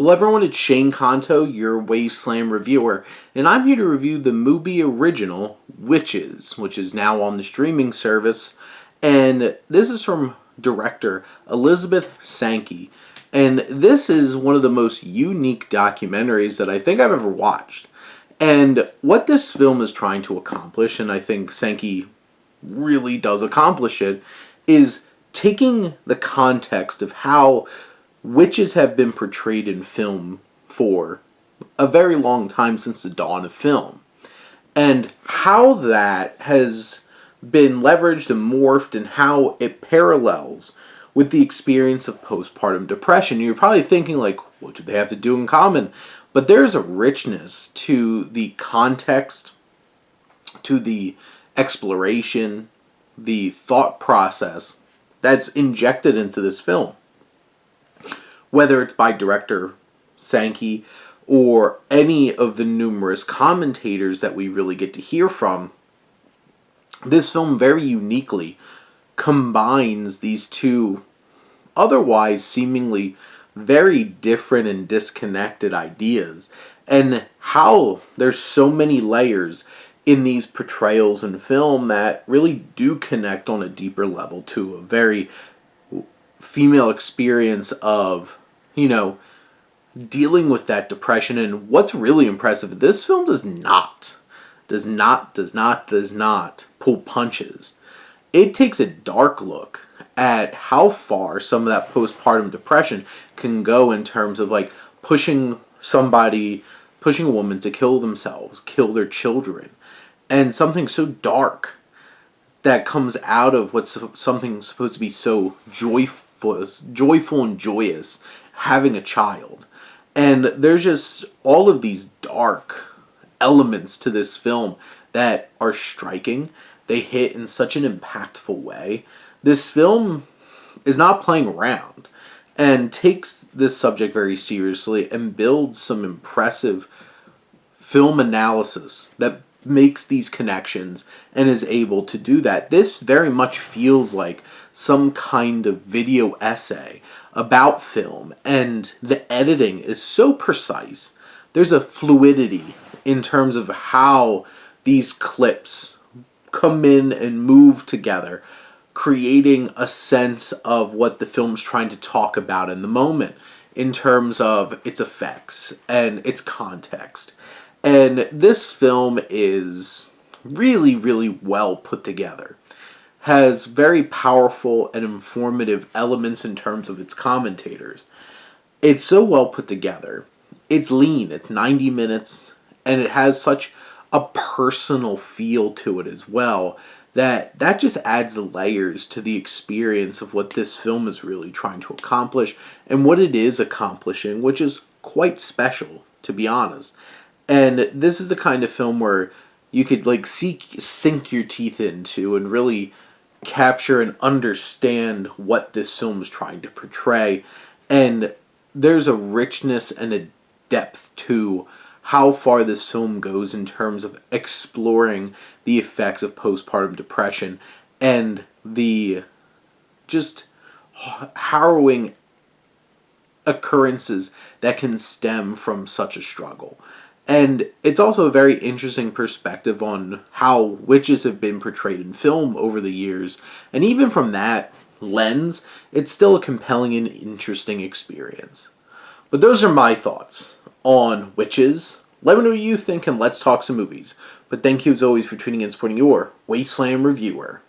Hello everyone, it's Shane Kanto, your Wasteland reviewer, and I'm here to review the Mubi original, Witches, which is now on the streaming service, and this is from director Elizabeth Sankey, and this is one of the most unique documentaries that I think I've ever watched. And what this film is trying to accomplish, and I think Sankey really does accomplish it, is taking the context of how witches have been portrayed in film for a very long time, since the dawn of film, and how that has been leveraged and morphed, and how it parallels with the experience of postpartum depression. You're probably thinking, like, what do they have to do in common? But there's a richness to the context, to the exploration, the thought process that's injected into this film. Whether it's by director Sankey or any of the numerous commentators that we really get to hear from, this film very uniquely combines these two otherwise seemingly very different and disconnected ideas, and how there's so many layers in these portrayals in film that really do connect on a deeper level to a very female experience of, dealing with that depression. And what's really impressive, this film does not pull punches. It takes a dark look at how far some of that postpartum depression can go in terms of, like, pushing a woman to kill themselves, kill their children. And something so dark that comes out of what's something supposed to be so joyful and joyous, having a child. And there's just all of these dark elements to this film that are striking. They hit in such an impactful way. This film is not playing around and takes this subject very seriously and builds some impressive film analysis that makes these connections and is able to do that. This very much feels like some kind of video essay about film, and the editing is so precise. There's a fluidity in terms of how these clips come in and move together, creating a sense of what the film's trying to talk about in the moment in terms of its effects and its context. And this film is really, really well put together. Has very powerful and informative elements in terms of its commentators. It's so well put together. It's lean. It's 90 minutes. And it has such a personal feel to it as well, that just adds layers to the experience of what this film is really trying to accomplish and what it is accomplishing, which is quite special, to be honest. And this is the kind of film where you could, like, sink your teeth into and really capture and understand what this film is trying to portray. And there's a richness and a depth to how far this film goes in terms of exploring the effects of postpartum depression and the just harrowing occurrences that can stem from such a struggle. And it's also a very interesting perspective on how witches have been portrayed in film over the years. And even from that lens, it's still a compelling and interesting experience. But those are my thoughts on Witches. Let me know what you think, and let's talk some movies. But thank you as always for tuning in and supporting your Wasteland reviewer.